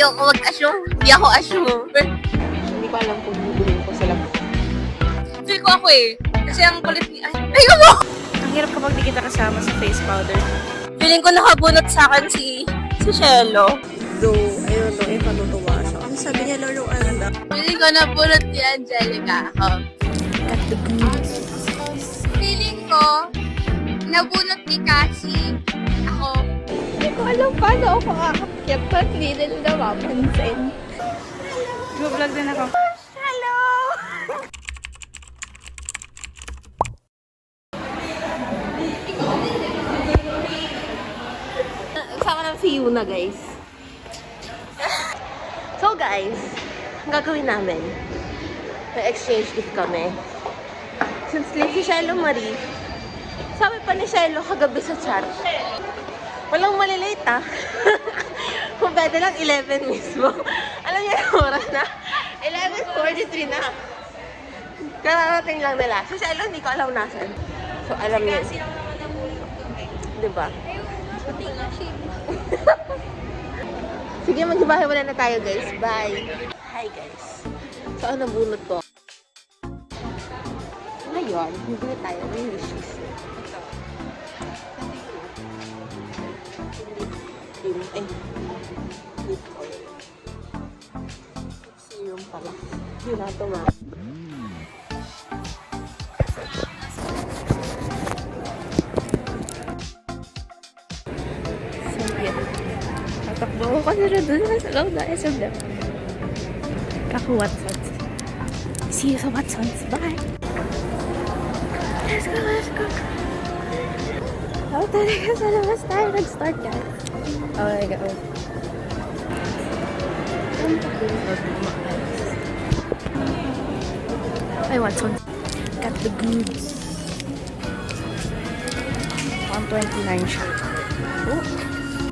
Ayoko mag-assume. Hindi ako assume. Hindi ko alam kung bibili ko sila. Feel ko ako eh. Kasi ang kulit ni... Ay, mo! Ang hirap kapag di kita kasama sa face powder. Feeling ko nakabunot sa akin si Shelo. Though, ayun, though, patutuwa siya. Ang sabi niya, laruan na. Feeling ko nabunot ni Angelica ako. Got the goods. Feeling ko nabunot ni Cassie ako. Hindi ko alam paano ako kakakyat at hindi nila napapansin. Vlog din ako. Hello! Sama namin si Yuna, guys. So, guys, ang gagawin namin, may exchange gift kami. Since late si Shiloh Marie, sabi pa ni Shiloh kagabi sa chat, walang malilate ah. Kung pwede lang 11 mismo. Alam niyo yung oras na? 11:43 na. Kararating lang nila. Si Shiloh, hindi ko alam nasan. So, alam niyo. Diba? Sige, magbahay muna na tayo, guys. Bye! Hi, guys. So, ano bunot ko? Ngayon, hindi na tayo ng wishes. Serum pala. Hindi na ito, ma. So, yeah. Tatakbo ko kasi na doon sa loob na SM. Watsons. See you sa Watsons. Bye! Let's go, let's go! Oh, talaga sa labas tayo nag-start, guys. Oh my God. Ay, Watsons. Got the goods. 129 siya. Oh.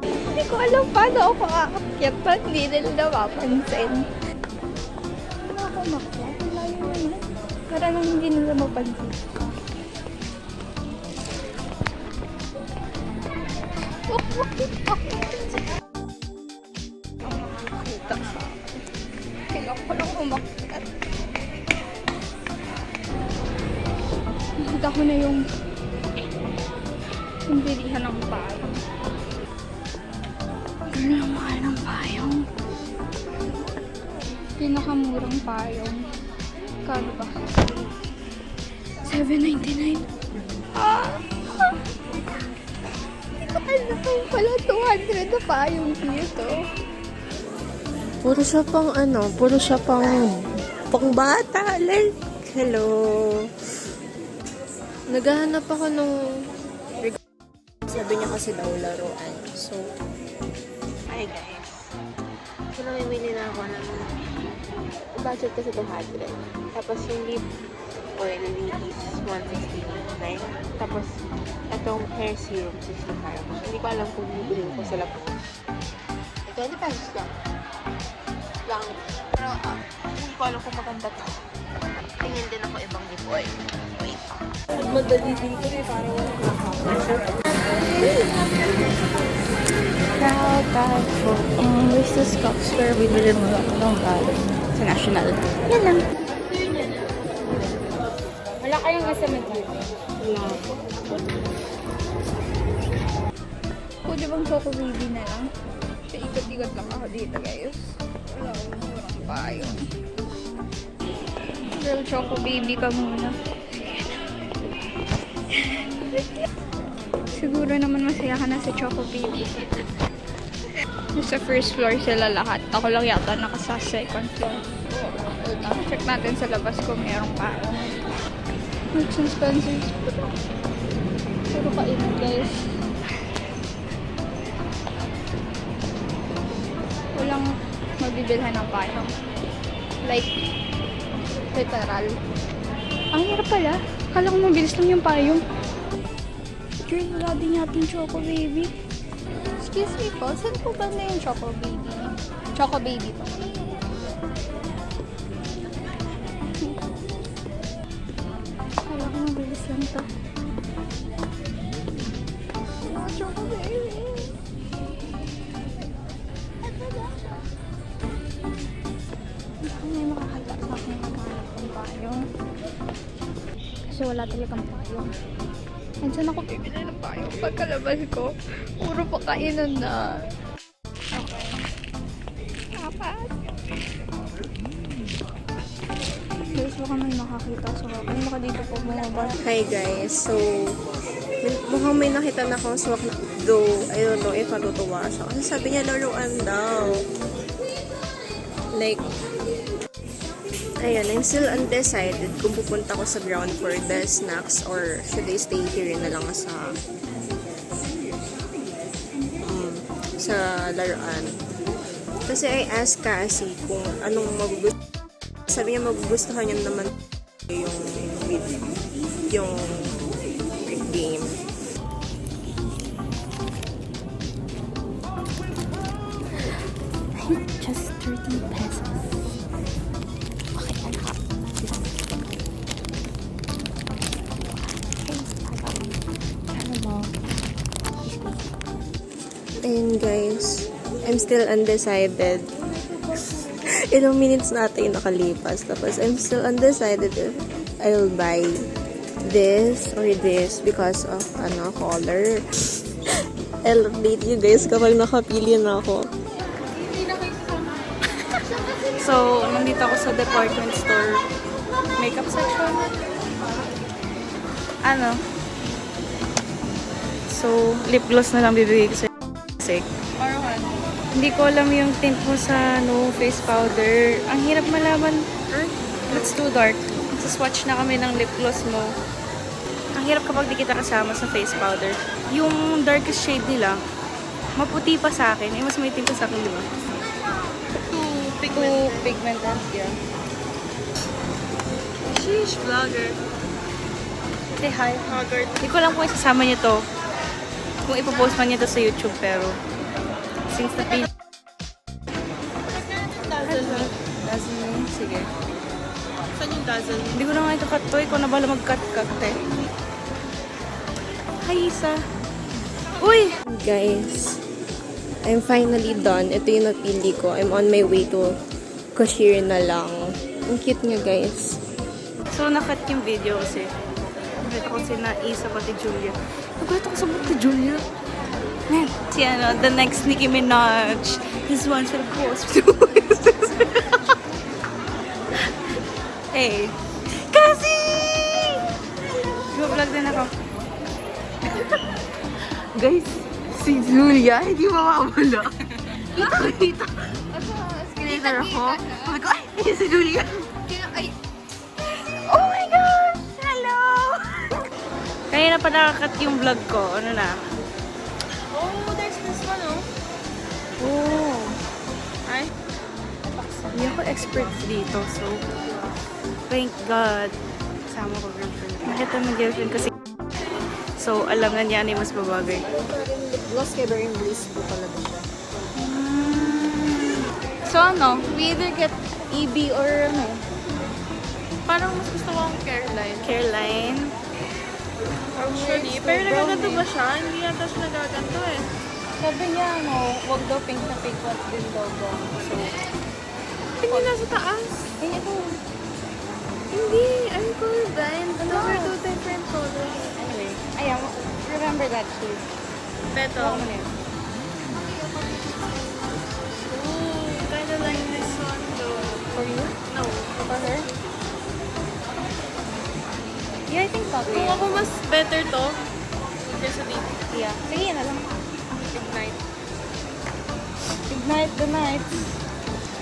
Hindi ko alam paano ako kakakyat at hindi nila napapansin. Wala ako makyat. Wala yun naman. Para nang hindi nila mapansin. Kailangan ko lang umakyat. Nakita ko na yung bilihan ng payong. Gano'n ang mahal ng payong. Pinakamurang payong. Kano ba? $7.99. Ah! Hindi ko alam. Wala 200 na payong dito. Puro siya pang puro siya pang bata. Like, hello. Naghahanap ako nung sabi niya kasi daw laruan. So, hi guys. So, namimili na ako ng budget kasi 200. Tapos yung lip oil is 169. Tapos, itong hair serum 65. Hindi ko alam kung bibili ko sila po. 20 pesos lang. Pero, hindi ko alam kung maganda to. Tingin din ako ibang lip oil. Wait. Madali dito eh, parang Now, bag for Mrs. Cups where we didn't know bag sa National. Yan lang. Wala kayong kasama dito? Wala. Pwede bang Choco Baby na lang? Ikot-ikot lang ako dito, guys. Wala akong murang payong. Girl, Choco Baby ka muna. Siguro naman masaya ka na sa Choco Baby. Sa first floor sila lahat. Ako lang yata naka sa second floor. Check natin sa labas kung mayroong payong. Marks and Spencer's. Puro kainit, guys. Walang mabibilhan ng payong. Like, literal. Ang hirap pala. Kala ko mabilis lang yung payong. Girl, wala din natin Choco Baby. Excuse me po, saan po ba na yung Choco Baby? Choco Baby po. Kala ko mabilis lang to. Choco Baby. Kasi wala talagang payong. And saan ako bibili ng payong pagkalabas ko? Puro pakainan na. Okay. Apat. Guys, baka may nakakita. So, ay baka dito po bumaba. Hi guys, so mukhang may nakita na akong swak na though I don't know if matutuwa siya. Kasi sabi niya laruan daw. Like, ayun, I'm still undecided kung pupunta ko sa ground for the snacks or should I stay here na lang sa laruan. Kasi I asked Cassie kung anong magugustuhan. Sabi niya magugustuhan niya naman yung game. Just 30 pesos. Okay, I have this. Ayun guys, I'm still undecided. Ilang minutes natin nakalipas. Tapos I'm still undecided if I'll buy this or this because of color. I'll update you guys kapag nakapili na ako. So, nandito ako sa department store makeup section. So, lip gloss na lang bibigay ko sa kasi hindi ko alam yung tint mo sa face powder. Ang hirap malaman. It's too dark. Swatch na kami ng lip gloss mo. Ang hirap kapag di kita kasama sa face powder. Yung darkest shade nila, maputi pa sa akin. Mas maitim pa sa akin, di ba? Too pigmented, yeah. Sheesh, vlogger. Say hi. Vlogger. Hindi ko lang kung isasama niyo to. Kung ipopost man niya to sa YouTube, pero since the page... Dazzle. Sige. Saan yung dazzle? Hindi ko na nga ito cut to. Ikaw na bala mag-cut-cut eh. Hi, Isa. Uy! Guys, I'm finally done. Ito yung napili ko. I'm on my way to cashier na lang. Ang cute niya, guys. So, nakat yung video kasi. Nakita ko si na Isa pati Julia. Nagulat ako sa buti Julia. Man, si the next Nicki Minaj. This one's for the post. Hey. Kasi! Vlog din ako. Guys, si Julia, hindi mawawala. Kita. Escalator ako. Sabi ko, ay, si Julia. Oh my gosh! Hello! Kaya na pa nakakat yung vlog ko. Ano na? Oh, there's this one, oh. Oh. Ay? Hindi ako expert dito, so thank God. Kasama ko girlfriend. Nakita ng girlfriend kasi. So, alam na niya mas babagay. Gloss kay Very Bliss po pala siya. So we either get EB or Parang mas gusto ko ang Careline. Careline. Actually, pero nagaganto ba siya? Hindi yata siya nagaganto eh. sabi niya, wag daw pink na pink ones din daw ba. So, Tingnan na sa taas. ito. Hindi, I'm colorblind. Those are two different colors. Anyway, ayan, remember that too. Beto. Huwag mo na yun. Ooh, kind of like this one though. For you? No. For her? Yeah, I think probably. Kung ako mas better to, kaysa dito. Yeah. Sige, yan na lang. Ignite. Ignite the night.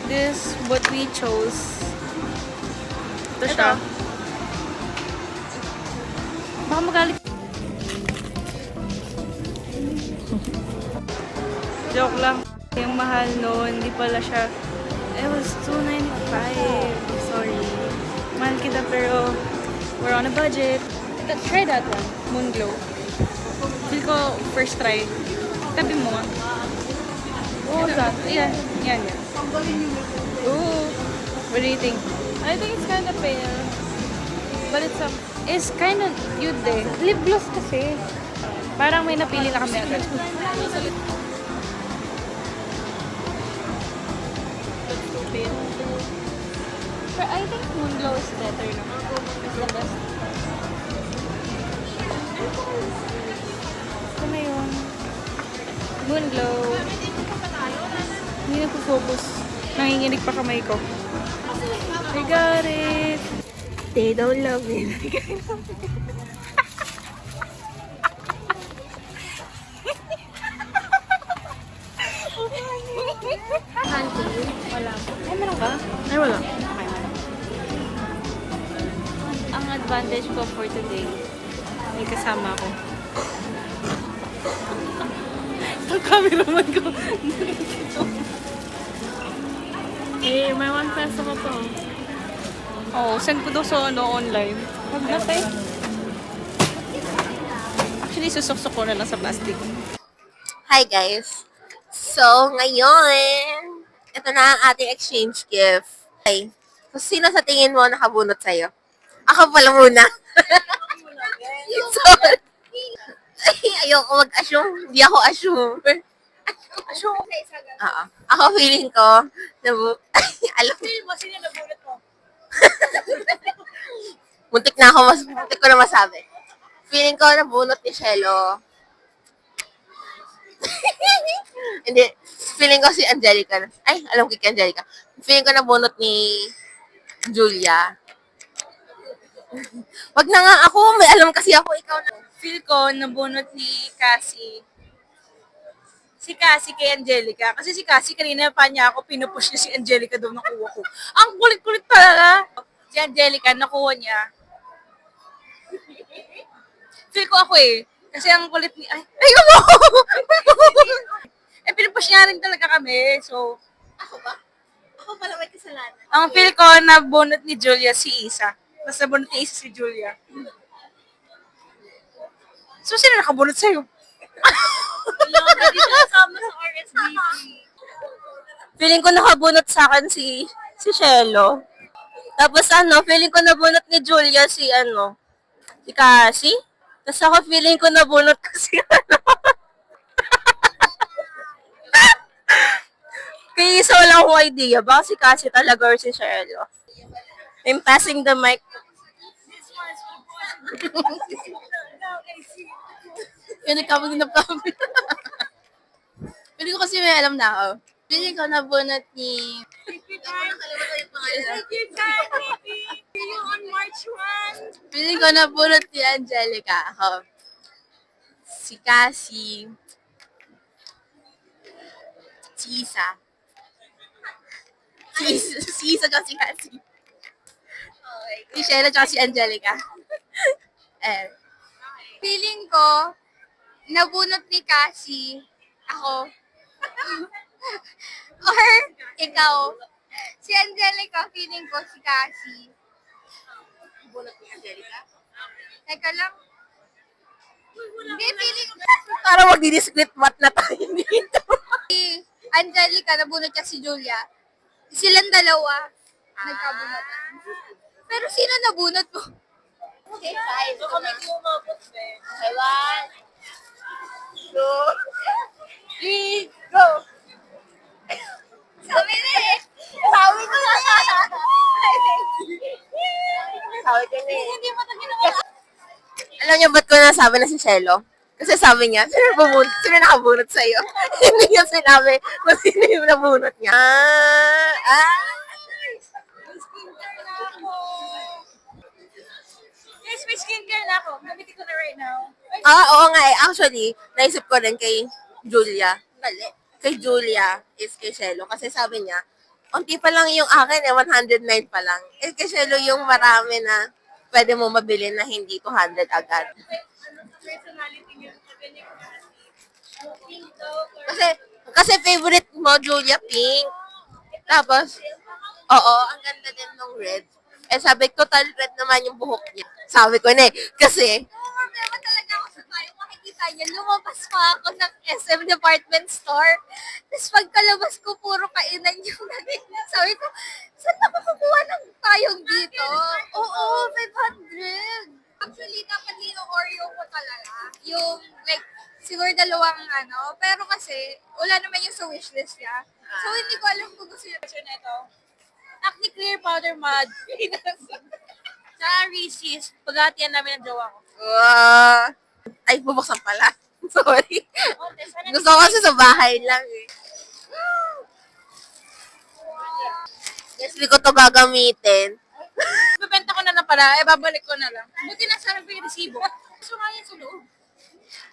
This what we chose. Ito Ito. siya. Baka magalit. Joke lang. Yung mahal noon, hindi pala siya. It was $295. Sorry. Mahal kita pero we're on a budget. Try that one. Moon Glow. Feel ko first try. Tabi mo nga. What was that? Yan. Yan. Ooh. What do you think? I think it's kind of pale. But It's kind of cute eh. Lip gloss kasi. Parang may napili na kami agad. But I think Moon Glow is better, no? It's the best. Ito na yun. Moon glow. Hindi nagpo-focus. Nanginginig pa kamay ko. I got it! They don't love me. Wala. Ay, meron ka? Ay, wala. Okay. Ang advantage ko for today, may kasama ko. Ang cameraman ko. Eh, may 1 peso ko to. Oo, send ko daw sa online. Huwag na tayo. Actually, susuksok ko na lang sa plastic. Hi guys! So, ngayon, ito na ang ating exchange gift. Okay. So, sino sa tingin mo nakabunot sa'yo? Ako pala muna. So, ayoko mag-assume. Hindi ako assume. Assume? Oo. Ako feeling ko, alam mo, sino nabunot mo? Muntik ko na masabi. Feeling ko nabunot ni Shelo. Hindi. Feeling ko si Angelica. Ay, alam ko kay Angelica. Feeling ko nabunot ni Julia. Wag na nga ako. May alam kasi ako. Ikaw na. Feel ko, nabunot ni Cassie. Si Cassie kay Angelica. Kasi si Cassie, kanina pa niya ako, pinupush niya si Angelica daw nakuha ko. Ang kulit-kulit talaga. Si Angelica, nakuha niya. Feel ko ako eh. Kasi ang kulit ni... Ay, mo! Eh, pinupush niya rin talaga kami. So, Ako ba? Ako pala may kasalanan. ang feel ko, nabunot ni Julia si Isa. Mas nabunot ni Isa si Julia. So, sino nakabunot sa'yo? Feeling ko nakabunot sa akin si Shelo. Tapos feeling ko nabunot ni Julia si Cassie. Tapos ako feeling ko nabunot ko si Kaya isa wala akong idea. Baka si Cassie talaga or si Shelo. I'm passing the mic. Yun, nagkamali na kami. Feeling ko kasi may alam na ako. Feeling ko nabunot ni... Nakalimutan yung pangalan. See you on March 1. Feeling ko nabunot ni Angelica. Ako. Si Cassie. Si Isa. Si Isa at si Cassie. Si Shella at si Angelica. Feeling ko, nabunot ni Cassie, ako, or ikaw. Si Angelica, feeling ko si Cassie. Bunot ni Angelica? Teka lang. Hindi, feeling ko Para mag-discreet mat na tayo dito. si Angelica, nabunot niya si Julia. Silang dalawa, nagkabunotan. Pero sino nabunot mo? Okay, fine. So, kami kumabot din. Okay, 1, 2, 3, go! Sabi na eh. Sabi ko na! Sabi ko na eh. Hindi mo ito ginawa. Alam niyo ba't ko nasabi na si Shelo? Kasi sabi niya, sino nakabunot sa'yo? Hindi niya sinabi kung sino yung nabunot niya. Yes, may skincare na ako. Gamitin ko na right now. Oo nga eh. Actually, naisip ko rin kay Julia. Mali. Kay Julia is kay Shelo. Kasi sabi niya, unti pa lang yung akin eh, 109 pa lang. Eh, kay Shelo yung marami na pwede mo mabili na hindi 200 agad. Kasi favorite mo, Julia, pink. Tapos, oo, ang ganda din ng red. Eh, sabi ko, total red naman yung buhok niya. Sabi ko na eh, kasi, Problema talaga ako sa tayo makikita niya. Lumabas pa ako ng SM department store. Tapos pagkalabas ko, puro kainan yung naging. Sabi ko, saan nakukuha ng tayong dito? Oo, 500. Actually, dapat yung Oreo ko talaga. Yung, like, siguro dalawang Pero kasi, wala naman yung sa wishlist niya. So, hindi ko alam kung gusto niya. Na ito. Acne Clear Powder Mud. Sa Reese's. Paghatian namin ng jowa ko. Ay, bubuksan pala. Sorry. Gusto ko kasi sa bahay lang eh. Yes, hindi ko to gagamitin. Bebenta ko na lang pala, babalik ko na lang. Buti na sana yung resibo. So nga yan sa loob.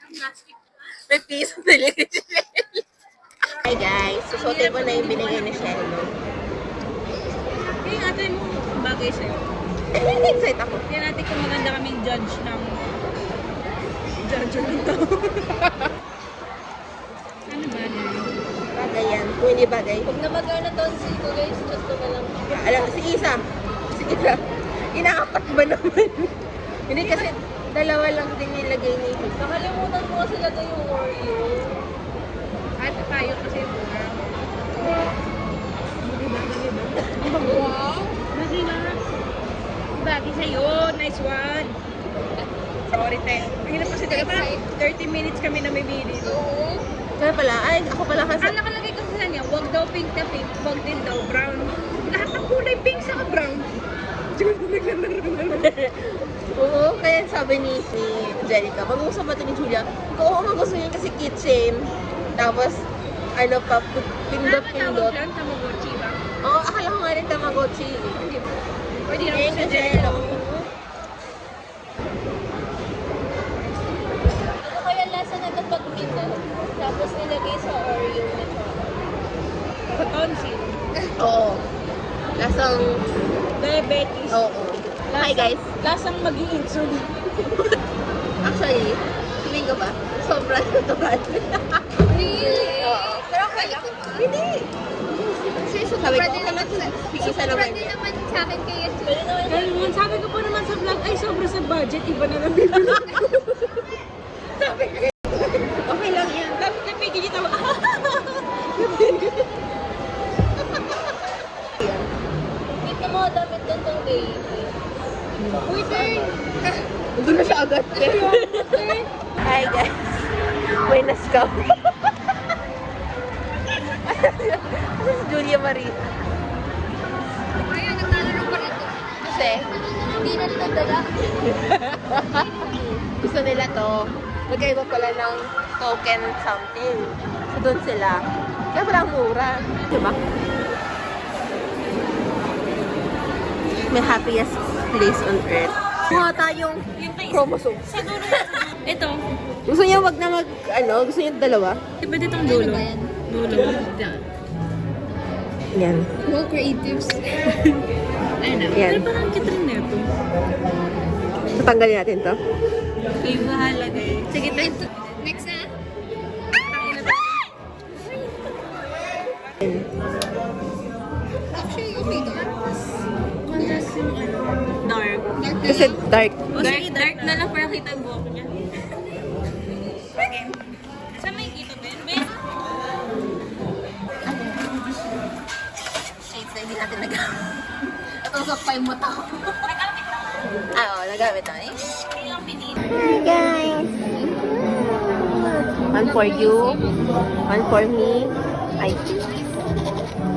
Ang plastic. May piso talaga si Shelly. Hi guys, susutin ko na yung binigay ni Shelly. Kaya yung ate mo, bagay sa'yo. Excited ako. Kaya natin kung maganda kaming judge ng nito. Ano ba na? Bagay yan. Kung hindi bagay. Pag nabagay na tonsil ko guys, just ko na lang. Alam, si Isa. Si Isa. Inaapat ba naman? Hindi kasi dalawa lang din nilagay ni Isa. Nakalimutan ko kasi lagay yung Oreo. At tayo kasi yung bunga. Wow! Bagay na. Bagay sa'yo. Nice one. Sorry, te. Ang hirap kasi talaga. 30 minutes kami na may bili. Oo. Kaya pala, ay, ako pala kasi. Ang nakalagay kasi sa niya, wag daw pink na pink, wag din daw brown. Lahat ng kulay pink saka brown. Oo, kaya sabi ni Jerica, mag-uusap ba ito ni Julia? Oo, mag-gusto niya kasi kitchen. Tapos, ano pa, pindot-pindot. Lang, Tamagotchi ba? Oo, akala ko nga rin Tamagotchi. Pwede Hindi naman sa kasi, Jello. Ano kaya lasa na ito pag minsan? Tapos nilagay sa Oreo na Sa tonsil. Oo. Lasang, Diabetes. oo. Hi guys. Lasang mag-i-insulin. Actually, feeling ko ba, sobrang natural. Really? Oo. Pero okay lang. Hindi. Kasi Sabi ko, din naman sa... isa naman din yan. naman sa akin kaya Pwede naman Dahil naman, sabi ko pa naman sa vlog, ay sobra sa budget, iba na lang bibili. Sabi ko, okay lang yan. Dapat napigil yung tawa. Dito mo damit doon tong baby. Uy, turn! Hindi na siya agad. Hi guys. May naskaw. This is Julia Marie. Ayun, naglalaro pa rito. Kasi, Hindi na nila dala. gusto nila to. Magkaiba pala ng token something. So, doon sila. Kaya parang mura. Diba? May happiest place on earth. Kuha tayong chromosome. Siguro, ito, Gusto niya wag na gusto niya dalawa. pwede itong dulo. ba yan? Dulo. Yan. No creatives. Ayun na. Yan. Pero parang cute rin na ito. So, tanggalin natin to. Ay, bahala kayo. Sige, tayo. Next na. Actually, okay to. Malas yung ano, dark. Dark na Kasi lang. dark. O sige, dark na lang para kita yung buhok niya. Okay. Saan may kita, Ben? Ben? Shades na hindi natin nagamit. Ito sa 5 mo to. Oo, nagamit na eh. Ilang pinili. Hi guys! One for you, one for me. Ay,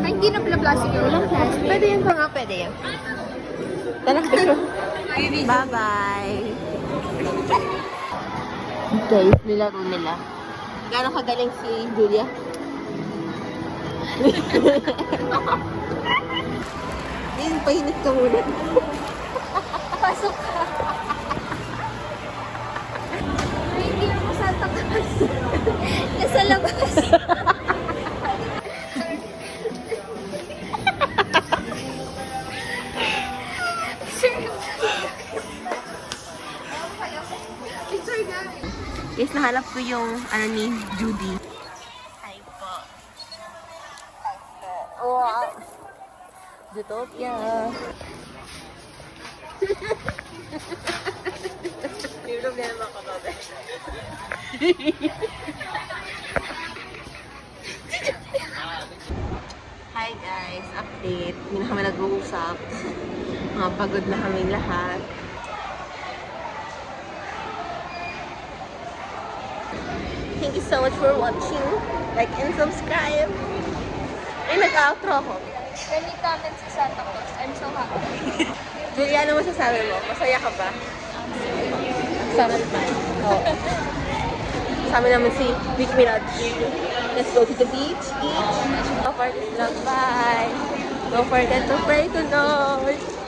Ay, hindi na pala plastic yun. Walang plastic. pwede yan pa nga, pwede yan. Tara, picture. Bye-bye! Guys, nilaro nila. Gano'ng kagaling si Julia? Ayun, pahinit ka muna. Pasok ka. Ay, hindi ako Santa Claus. Nasa labas. Guys, nahanap ko yung ni Judy. Hi po. Wow. Zootopia. May problema ka ba, be? Hi guys, update. Hindi na kami nag-uusap. Mga pagod na kami lahat. Thank you so much for watching. Like and subscribe. Ay, nag-outro ako. Can you comment si Santa Claus? I'm so happy. Julia, ano masasabi mo? Masaya ka ba? Sarap. Oo. Kasama naman si Vic Mirage. Let's go to the beach, eat. So for this vlog, bye! Don't forget to pray to Lord!